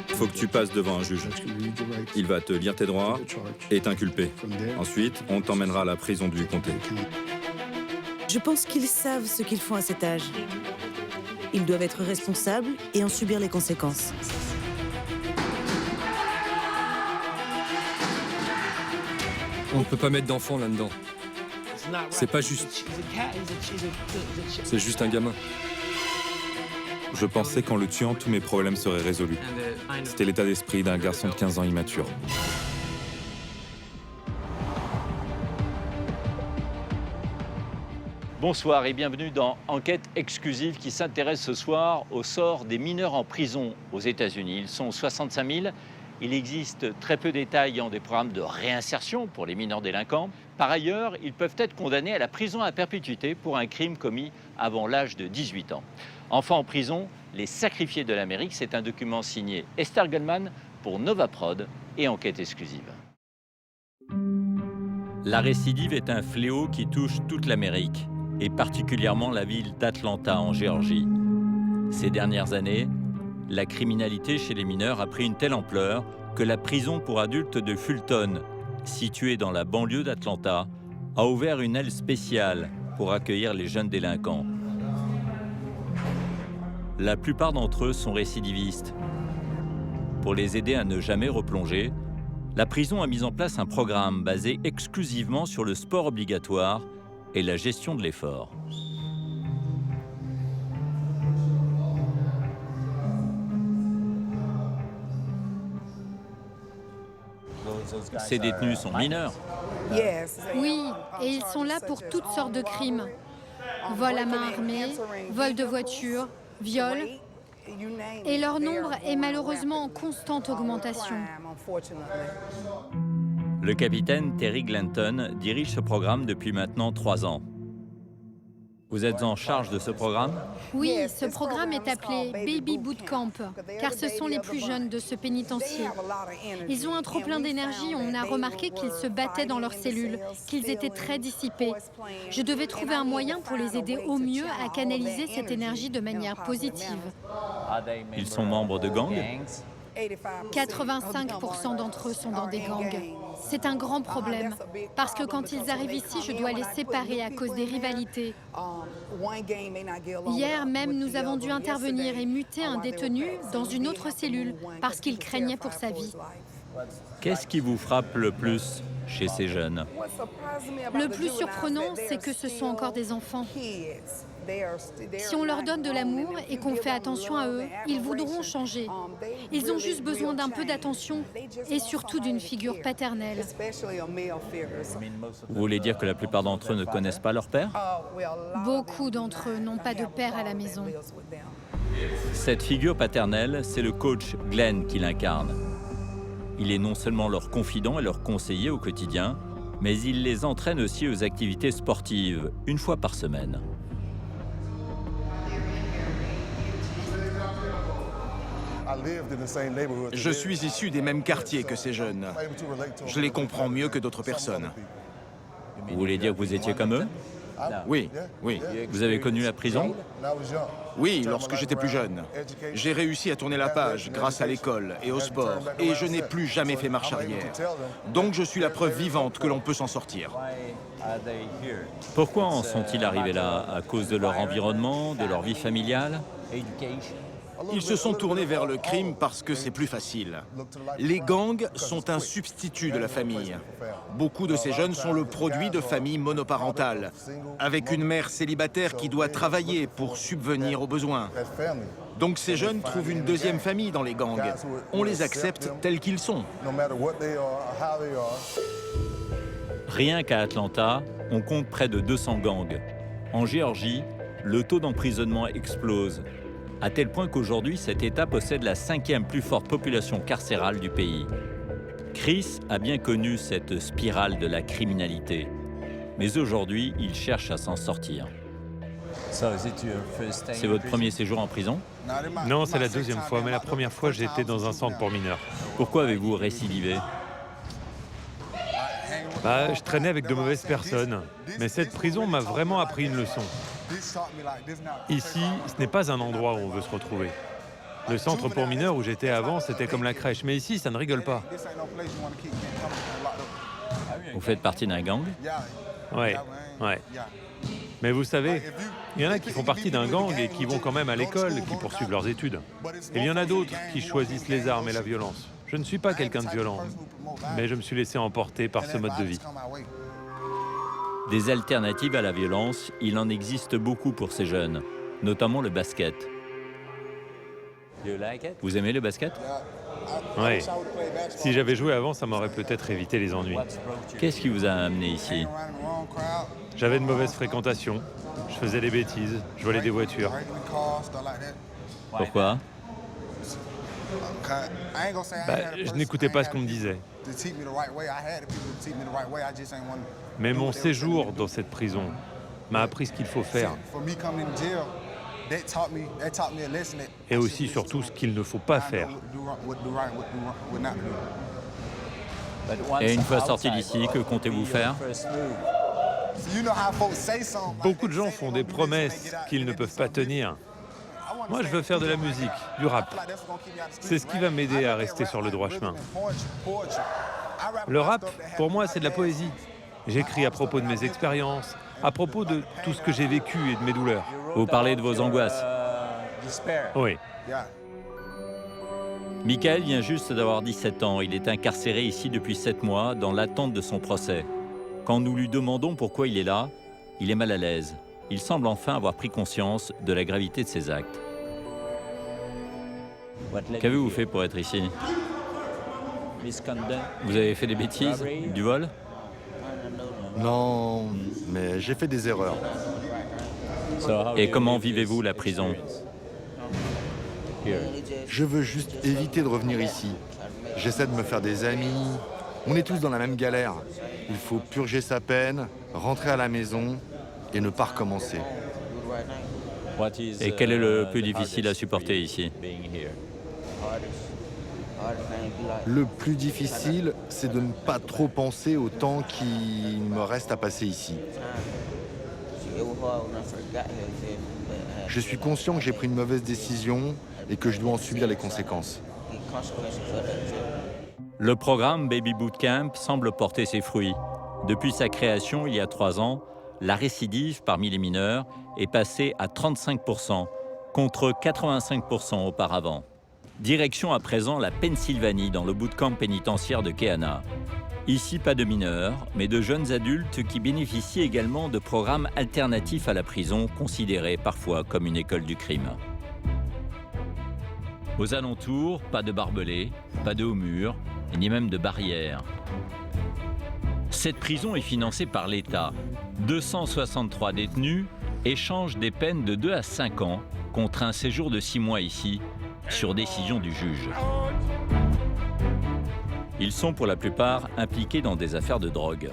Il faut que tu passes devant un juge. Il va te lire tes droits et t'inculper. Ensuite, on t'emmènera à la prison du comté. Je pense qu'ils savent ce qu'ils font à cet âge. Ils doivent être responsables et en subir les conséquences. On ne peut pas mettre d'enfants là-dedans. C'est pas juste. C'est juste un gamin. Je pensais qu'en le tuant, tous mes problèmes seraient résolus. C'était l'état d'esprit d'un garçon de 15 ans immature. Bonsoir et bienvenue dans Enquête exclusive qui s'intéresse ce soir au sort des mineurs en prison aux États-Unis. Ils sont 65 000. Il existe très peu d'États ayant des programmes de réinsertion pour les mineurs délinquants. Par ailleurs, ils peuvent être condamnés à la prison à perpétuité pour un crime commis avant l'âge de 18 ans. Enfants en prison, les sacrifiés de l'Amérique, c'est un document signé Esther Goldman pour Nova Prod et Enquête exclusive. La récidive est un fléau qui touche toute l'Amérique, et particulièrement la ville d'Atlanta en Géorgie. Ces dernières années, la criminalité chez les mineurs a pris une telle ampleur que la prison pour adultes de Fulton, située dans la banlieue d'Atlanta, a ouvert une aile spéciale pour accueillir les jeunes délinquants. La plupart d'entre eux sont récidivistes. Pour les aider à ne jamais replonger, la prison a mis en place un programme basé exclusivement sur le sport obligatoire et la gestion de l'effort. Ces détenus sont mineurs. Oui, et ils sont là pour toutes sortes de crimes. Vol à main armée, vol de voiture, viol. Et leur nombre est malheureusement en constante augmentation. Le capitaine Terry Glanton dirige ce programme depuis maintenant 3 ans. Vous êtes en charge de ce programme? Oui, ce programme est appelé Baby Boot Camp, car ce sont les plus jeunes de ce pénitencier. Ils ont un trop-plein d'énergie, on a remarqué qu'ils se battaient dans leurs cellules, qu'ils étaient très dissipés. Je devais trouver un moyen pour les aider au mieux à canaliser cette énergie de manière positive. Ils sont membres de gangs? 85% d'entre eux sont dans des gangs. C'est un grand problème, parce que quand ils arrivent ici, je dois les séparer à cause des rivalités. Hier même, nous avons dû intervenir et muter un détenu dans une autre cellule, parce qu'il craignait pour sa vie. Qu'est-ce qui vous frappe le plus chez ces jeunes? Le plus surprenant, c'est que ce sont encore des enfants. Si on leur donne de l'amour et qu'on fait attention à eux, ils voudront changer. Ils ont juste besoin d'un peu d'attention et surtout d'une figure paternelle. Vous voulez dire que la plupart d'entre eux ne connaissent pas leur père? Beaucoup d'entre eux n'ont pas de père à la maison. Cette figure paternelle, c'est le coach Glenn qui l'incarne. Il est non seulement leur confident et leur conseiller au quotidien, mais il les entraîne aussi aux activités sportives, une fois par semaine. Je suis issu des mêmes quartiers que ces jeunes. Je les comprends mieux que d'autres personnes. Vous voulez dire que vous étiez comme eux? Oui, oui. Vous avez connu la prison? Oui, lorsque j'étais plus jeune. J'ai réussi à tourner la page grâce à l'école et au sport, et je n'ai plus jamais fait marche arrière. Donc je suis la preuve vivante que l'on peut s'en sortir. Pourquoi en sont-ils arrivés là? À cause de leur environnement, de leur vie familiale? Ils se sont tournés vers le crime parce que c'est plus facile. Les gangs sont un substitut de la famille. Beaucoup de ces jeunes sont le produit de familles monoparentales, avec une mère célibataire qui doit travailler pour subvenir aux besoins. Donc ces jeunes trouvent une deuxième famille dans les gangs. On les accepte tels qu'ils sont. Rien qu'à Atlanta, on compte près de 200 gangs. En Géorgie, le taux d'emprisonnement explose, à tel point qu'aujourd'hui, cet État possède la 5e plus forte population carcérale du pays. Chris a bien connu cette spirale de la criminalité, mais aujourd'hui, il cherche à s'en sortir. C'est votre premier séjour en prison? Non, c'est la 2e fois, mais la première fois, j'étais dans un centre pour mineurs. Pourquoi avez-vous récidivé? Je traînais avec de mauvaises personnes, mais cette prison m'a vraiment appris une leçon. Ici, ce n'est pas un endroit où on veut se retrouver. Le centre pour mineurs où j'étais avant, c'était comme la crèche. Mais ici, ça ne rigole pas. Vous faites partie d'un gang? Ouais. Mais vous savez, il y en a qui font partie d'un gang et qui vont quand même à l'école, qui poursuivent leurs études. Et il y en a d'autres qui choisissent les armes et la violence. Je ne suis pas quelqu'un de violent, mais je me suis laissé emporter par ce mode de vie. Des alternatives à la violence, il en existe beaucoup pour ces jeunes, notamment le basket. Vous aimez le basket? Oui. Si j'avais joué avant, ça m'aurait peut-être évité les ennuis. Qu'est-ce qui vous a amené ici? J'avais de mauvaises fréquentations, je faisais des bêtises, je volais des voitures. Pourquoi? Je n'écoutais pas ce qu'on me disait. Mais mon séjour dans cette prison m'a appris ce qu'il faut faire. Et aussi, surtout, ce qu'il ne faut pas faire. Et une fois sorti d'ici, que comptez-vous faire? Beaucoup de gens font des promesses qu'ils ne peuvent pas tenir. Moi, je veux faire de la musique, du rap. C'est ce qui va m'aider à rester sur le droit chemin. Le rap, pour moi, c'est de la poésie. J'écris à propos de mes expériences, à propos de tout ce que j'ai vécu et de mes douleurs. Vous parlez de vos angoisses. Oui. Michael vient juste d'avoir 17 ans. Il est incarcéré ici depuis 7 mois, dans l'attente de son procès. Quand nous lui demandons pourquoi il est là, il est mal à l'aise. Il semble enfin avoir pris conscience de la gravité de ses actes. Qu'avez-vous fait pour être ici? Vous avez fait des bêtises? Du vol? Non, mais j'ai fait des erreurs. Et comment vivez-vous la prison? Je veux juste éviter de revenir ici. J'essaie de me faire des amis. On est tous dans la même galère. Il faut purger sa peine, rentrer à la maison et ne pas recommencer. Et quel est le plus difficile à supporter ici? Le plus difficile, c'est de ne pas trop penser au temps qui me reste à passer ici. Je suis conscient que j'ai pris une mauvaise décision et que je dois en subir les conséquences. Le programme Baby Bootcamp semble porter ses fruits. Depuis sa création il y a 3 ans, la récidive parmi les mineurs est passée à 35%, contre 85% auparavant. Direction à présent la Pennsylvanie, dans le bootcamp pénitentiaire de Keana. Ici, pas de mineurs, mais de jeunes adultes qui bénéficient également de programmes alternatifs à la prison, considérés parfois comme une école du crime. Aux alentours, pas de barbelés, pas de hauts murs, ni même de barrières. Cette prison est financée par l'État. 263 détenus échangent des peines de 2 à 5 ans contre un séjour de 6 mois ici, sur décision du juge. Ils sont pour la plupart impliqués dans des affaires de drogue.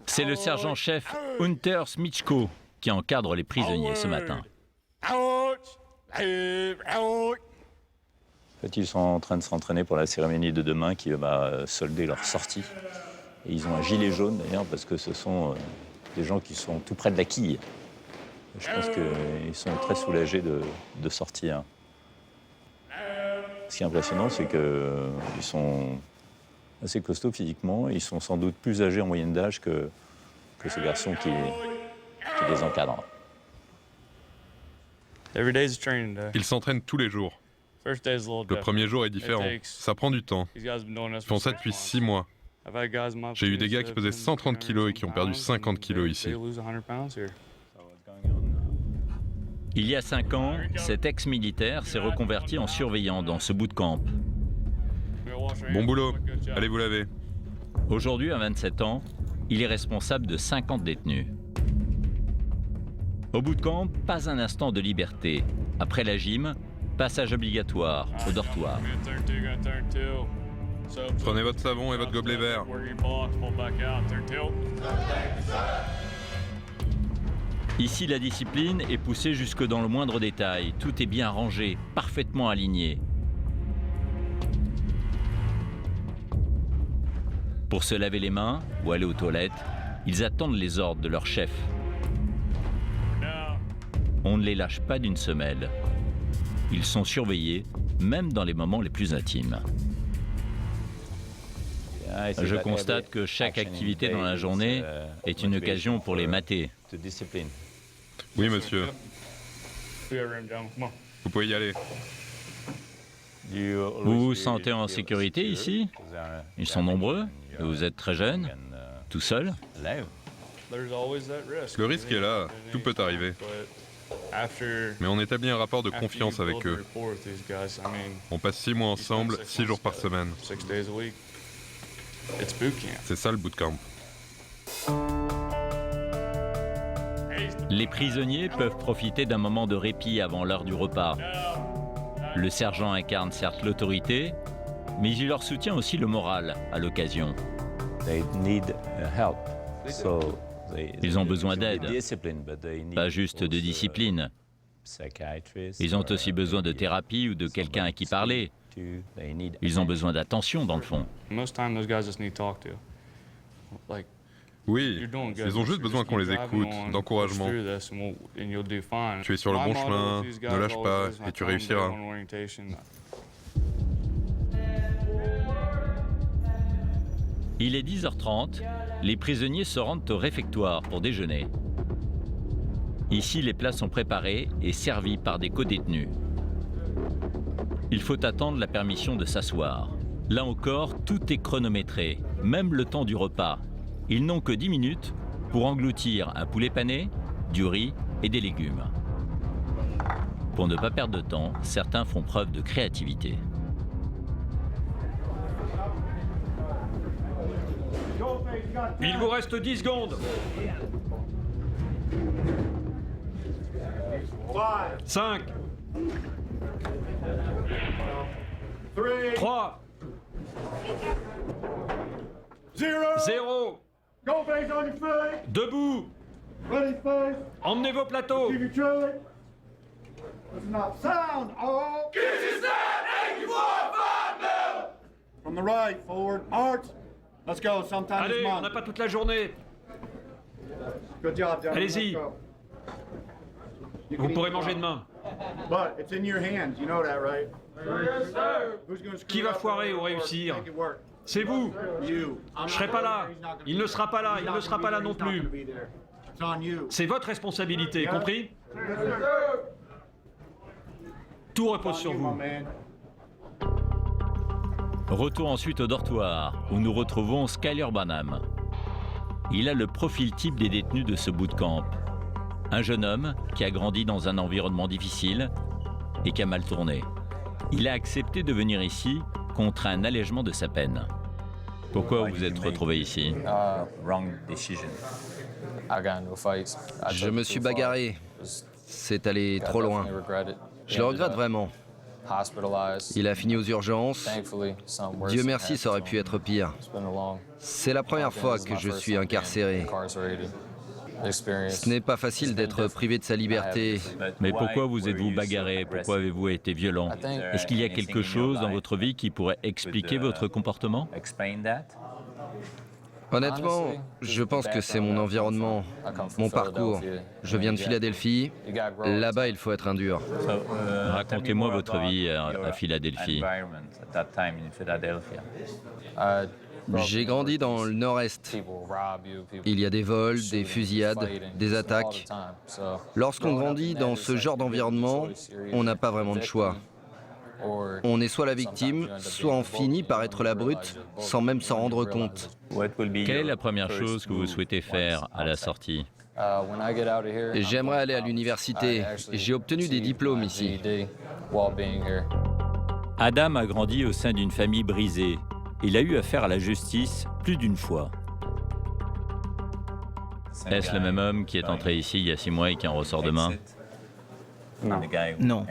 C'est le sergent-chef Hunter Smichko qui encadre les prisonniers ce matin. En fait, ils sont en train de s'entraîner pour la cérémonie de demain qui va solder leur sortie. Et ils ont un gilet jaune d'ailleurs parce que ce sont des gens qui sont tout près de la quille. Je pense qu'ils sont très soulagés de sortir. Ce qui est impressionnant, c'est qu'ils sont assez costauds physiquement. Ils sont sans doute plus âgés en moyenne d'âge que ce garçon qui les encadre. Ils s'entraînent tous les jours. Le premier jour est différent. Ça prend du temps. Ils font ça depuis 6 mois. J'ai eu des gars qui pesaient 130 kilos et qui ont perdu 50 kilos ici. Il y a 5 ans, cet ex-militaire s'est reconverti en surveillant dans ce bootcamp. Bon boulot, allez vous laver. Aujourd'hui, à 27 ans, il est responsable de 50 détenus. Au bootcamp, pas un instant de liberté. Après la gym, passage obligatoire au dortoir. Prenez votre savon et votre gobelet vert. Ici, la discipline est poussée jusque dans le moindre détail. Tout est bien rangé, parfaitement aligné. Pour se laver les mains ou aller aux toilettes, ils attendent les ordres de leur chef. On ne les lâche pas d'une semelle. Ils sont surveillés, même dans les moments les plus intimes. Je constate que chaque activité dans la journée est une occasion pour les mater. Oui, monsieur. Vous pouvez y aller. Vous vous sentez en sécurité ici? Ils sont nombreux, et vous êtes très jeune, tout seul. Le risque est là, tout peut arriver. Mais on établit un rapport de confiance avec eux. On passe 6 mois ensemble, 6 jours par semaine. C'est ça le bootcamp. Les prisonniers peuvent profiter d'un moment de répit avant l'heure du repas. Le sergent incarne certes l'autorité, mais il leur soutient aussi le moral à l'occasion. Ils ont besoin d'aide, pas juste de discipline. Ils ont aussi besoin de thérapie ou de quelqu'un à qui parler. Ils ont besoin d'attention dans le fond. Oui, ils ont juste besoin qu'on les écoute, d'encouragement. Tu es sur le bon chemin, ne lâche pas et tu réussiras. Il est 10h30, les prisonniers se rendent au réfectoire pour déjeuner. Ici, les plats sont préparés et servis par des codétenus. Il faut attendre la permission de s'asseoir. Là encore, tout est chronométré, même le temps du repas. Ils n'ont que 10 minutes pour engloutir un poulet pané, du riz et des légumes. Pour ne pas perdre de temps, certains font preuve de créativité. Il vous reste 10 secondes. 5, 3, 0. Debout. Emmenez vos plateaux. From the right, forward, march. Let's go, sometime Allez, this month. on n'a pas toute la journée. Good job, gentlemen. Allez-y. Let's go. You Vous can pourrez eat manger tomorrow. demain. But it's in your hands, you know that, right? Yes, sir. Who's gonna screw Qui va up foirer and ou réussir? make it work? C'est vous. You. Je serai pas là. Il ne sera pas là. Il ne sera pas là non plus. It's on you. C'est votre responsabilité, compris? Tout repose sur vous. Retour ensuite au dortoir, où nous retrouvons Skyler Banham. Il a le profil type des détenus de ce bootcamp. Un jeune homme qui a grandi dans un environnement difficile et qui a mal tourné. Il a accepté de venir ici contre un allègement de sa peine. Pourquoi vous êtes retrouvé ici? Je me suis bagarré. C'est allé trop loin. Je le regrette vraiment. Il a fini aux urgences. Dieu merci, ça aurait pu être pire. C'est la première fois que je suis incarcéré. Ce n'est pas facile d'être privé de sa liberté. Mais pourquoi vous êtes-vous bagarré? Pourquoi avez-vous été violent? Est-ce qu'il y a quelque chose dans votre vie qui pourrait expliquer votre comportement? Honnêtement, je pense que c'est mon environnement, mon parcours. Je viens de Philadelphie. Là-bas, il faut être un dur. Racontez-moi votre vie à Philadelphie. J'ai grandi dans le nord-est. Il y a des vols, des fusillades, des attaques. Lorsqu'on grandit dans ce genre d'environnement, on n'a pas vraiment de choix. On est soit la victime, soit on finit par être la brute sans même s'en rendre compte. Quelle est la première chose que vous souhaitez faire à la sortie? J'aimerais aller à l'université. J'ai obtenu des diplômes ici. Adam a grandi au sein d'une famille brisée. Il a eu affaire à la justice plus d'une fois. Est-ce le même homme qui est entré ici il y a 6 mois et qui en ressort demain? Non.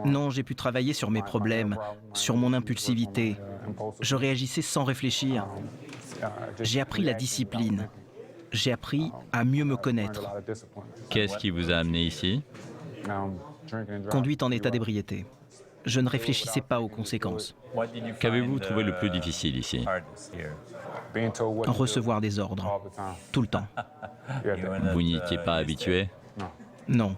Non, j'ai pu travailler sur mes problèmes, sur mon impulsivité. Je réagissais sans réfléchir. J'ai appris la discipline. j'ai appris à mieux me connaître. Qu'est-ce qui vous a amené ici? Conduite en état d'ébriété. Je ne réfléchissais pas aux conséquences. Qu'avez-vous trouvé le plus difficile ici? Recevoir des ordres, tout le temps. Vous n'y étiez pas habitué? Non.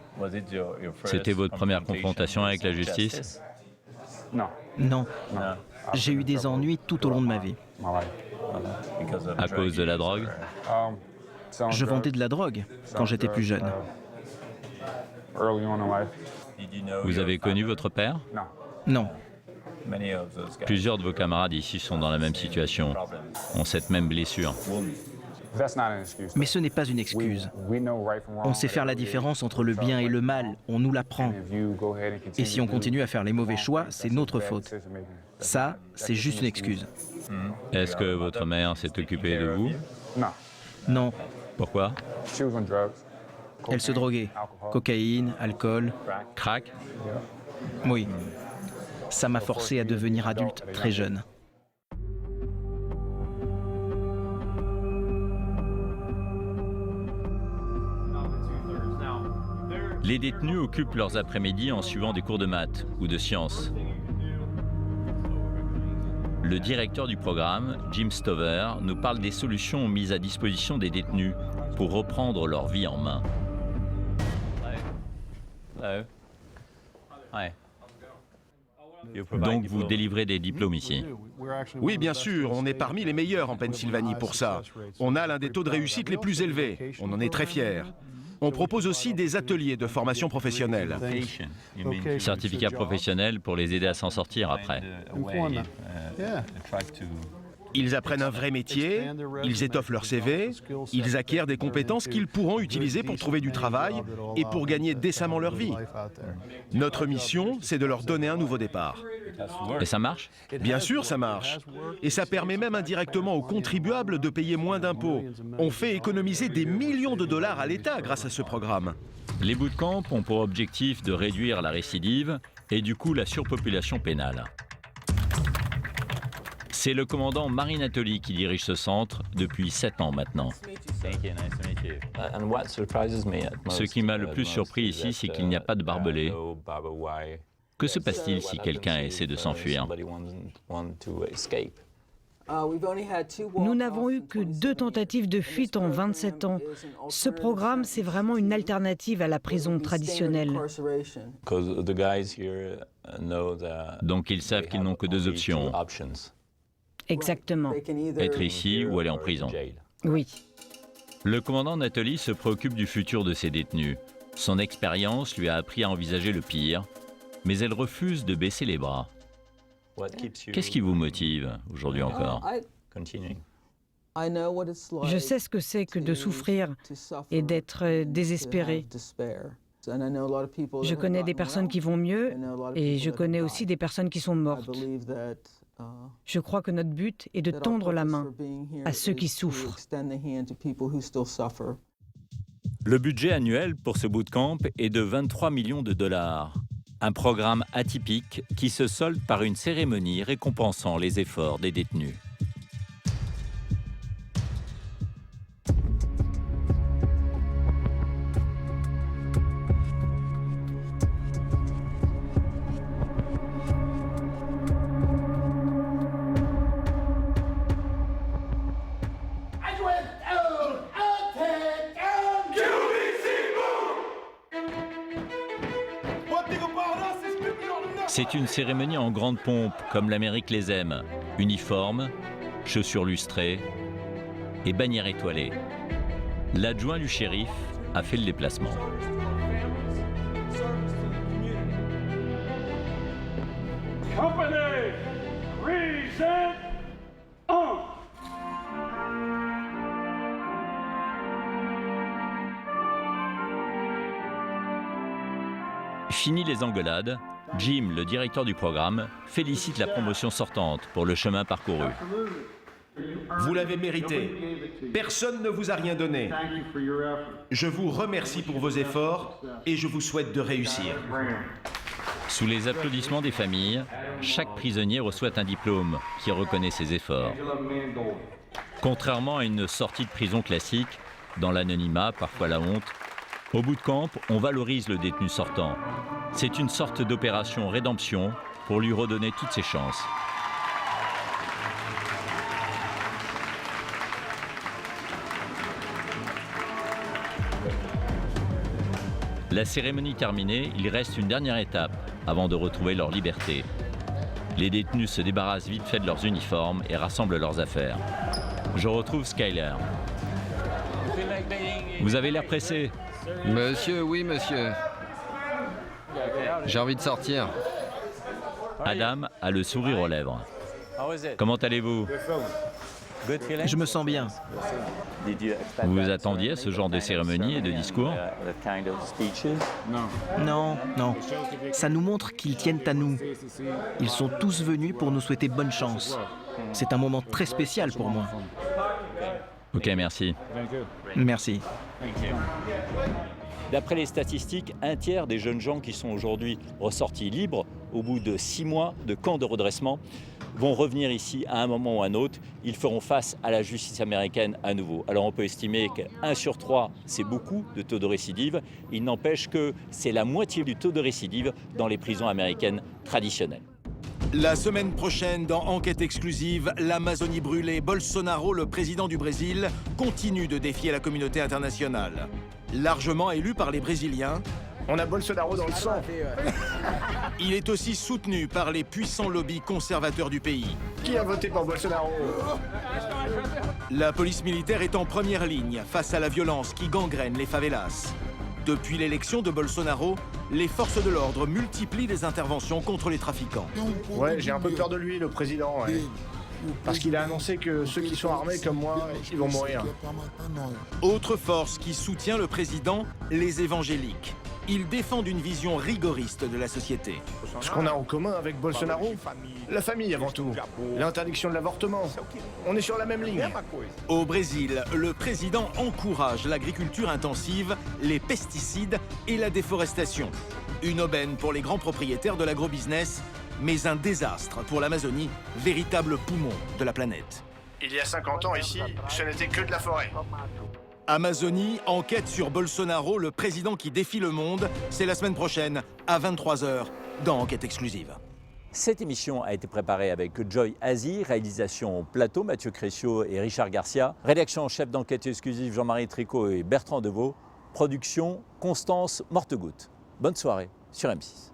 C'était votre première confrontation avec la justice? Non. J'ai eu des ennuis tout au long de ma vie. À cause de la drogue? Je vendais de la drogue quand j'étais plus jeune. Vous avez connu votre père? Non. Plusieurs de vos camarades ici sont dans la même situation, ont cette même blessure. Mais ce n'est pas une excuse. On sait faire la différence entre le bien et le mal, on nous l'apprend. Et si on continue à faire les mauvais choix, c'est notre faute. Ça, c'est juste une excuse. Est-ce que votre mère s'est occupée de vous? Non. Pourquoi? Elle se droguait. Cocaïne, alcool. Crack? Oui. Ça m'a forcé à devenir adulte très jeune. Les détenus occupent leurs après-midi en suivant des cours de maths ou de sciences. Le directeur du programme, Jim Stover, nous parle des solutions mises à disposition des détenus pour reprendre leur vie en main. Donc vous délivrez des diplômes ici? Oui, bien sûr, on est parmi les meilleurs en Pennsylvanie pour ça. On a l'un des taux de réussite les plus élevés. On en est très fiers. On propose aussi des ateliers de formation professionnelle. Certificat professionnel pour les aider à s'en sortir après. Ils apprennent un vrai métier, ils étoffent leur CV, ils acquièrent des compétences qu'ils pourront utiliser pour trouver du travail et pour gagner décemment leur vie. Notre mission, c'est de leur donner un nouveau départ. Et ça marche? Bien sûr, ça marche. Et ça permet même indirectement aux contribuables de payer moins d'impôts. On fait économiser des millions de dollars à l'État grâce à ce programme. Les bootcamps ont pour objectif de réduire la récidive et du coup la surpopulation pénale. C'est le commandant Marinatoli qui dirige ce centre depuis 7 ans maintenant. Ce qui m'a le plus surpris ici, c'est qu'il n'y a pas de barbelés. Que se passe-t-il si quelqu'un essaie de s'enfuir? Nous n'avons eu que 2 tentatives de fuite en 27 ans. Ce programme, c'est vraiment une alternative à la prison traditionnelle. Donc ils savent qu'ils n'ont que 2 options. Exactement. Être ici ou aller en prison. Oui. Le commandant Nathalie se préoccupe du futur de ses détenus. Son expérience lui a appris à envisager le pire, mais elle refuse de baisser les bras. Qu'est-ce qui vous motive aujourd'hui encore? Je sais ce que c'est que de souffrir et d'être désespéré. Je connais des personnes qui vont mieux et je connais aussi des personnes qui sont mortes. Je crois que notre but est de tendre la main à ceux qui souffrent. Le budget annuel pour ce bootcamp est de 23 millions de dollars. Un programme atypique qui se solde par une cérémonie récompensant les efforts des détenus. C'est une cérémonie en grande pompe, comme l'Amérique les aime. Uniforme, chaussures lustrées et bannière étoilée. L'adjoint du shérif a fait le déplacement. Company, present on. Fini les engueulades, Jim, le directeur du programme, félicite la promotion sortante pour le chemin parcouru. Vous l'avez mérité. Personne ne vous a rien donné. Je vous remercie pour vos efforts et je vous souhaite de réussir. Sous les applaudissements des familles, chaque prisonnier reçoit un diplôme qui reconnaît ses efforts. Contrairement à une sortie de prison classique, Dans l'anonymat, parfois la honte, au bootcamp, on valorise le détenu sortant. C'est une sorte d'opération rédemption pour lui redonner toutes ses chances. La cérémonie terminée, il reste une dernière étape avant de retrouver leur liberté. Les détenus se débarrassent vite fait de leurs uniformes et rassemblent leurs affaires. Je retrouve Skyler. Vous avez l'air pressé. Monsieur, oui, monsieur. J'ai envie de sortir. Adam a le sourire aux lèvres. Comment allez-vous? Je me sens bien. Vous vous attendiez à ce genre de cérémonie et de discours? Non, non. Ça nous montre qu'ils tiennent à nous. Ils sont tous venus pour nous souhaiter bonne chance. C'est un moment très spécial pour moi. Ok, merci. Merci. D'après les statistiques, un tiers des jeunes gens qui sont aujourd'hui ressortis libres au bout de 6 mois de camp de redressement vont revenir ici à un moment ou à un autre. Ils feront face à la justice américaine à nouveau. Alors on peut estimer qu'1 sur 3, c'est beaucoup de taux de récidive. Il n'empêche que c'est la moitié du taux de récidive dans les prisons américaines traditionnelles. La semaine prochaine, dans Enquête exclusive, l'Amazonie brûlée, Bolsonaro, le président du Brésil, continue de défier la communauté internationale. Largement élu par les Brésiliens, on a Bolsonaro dans le sang. Il est aussi soutenu par les puissants lobbies conservateurs du pays. Qui a voté pour Bolsonaro? La police militaire est en première ligne face à la violence qui gangrène les favelas. Depuis l'élection de Bolsonaro, les forces de l'ordre multiplient les interventions contre les trafiquants. Ouais, j'ai un peu peur de lui, le président. Ouais. Parce qu'il a annoncé que ceux qui sont armés comme moi, ils vont mourir. Autre force qui soutient le président, les évangéliques. Ils défendent une vision rigoriste de la société. Ce qu'on a en commun avec Bolsonaro, la famille avant tout, l'interdiction de l'avortement. On est sur la même ligne. Au Brésil, le président encourage l'agriculture intensive, les pesticides et la déforestation. Une aubaine pour les grands propriétaires de l'agrobusiness, mais un désastre pour l'Amazonie, véritable poumon de la planète. Il y a 50 ans ici, ce n'était que de la forêt. Amazonie, enquête sur Bolsonaro, le président qui défie le monde. C'est la semaine prochaine, à 23h, dans Enquête exclusive. Cette émission a été préparée avec Joy Azy, réalisation plateau, Mathieu Crécio et Richard Garcia, rédaction en chef d'Enquête exclusive, Jean-Marie Tricot et Bertrand Deveau, production, Constance Mortegoutte. Bonne soirée sur M6.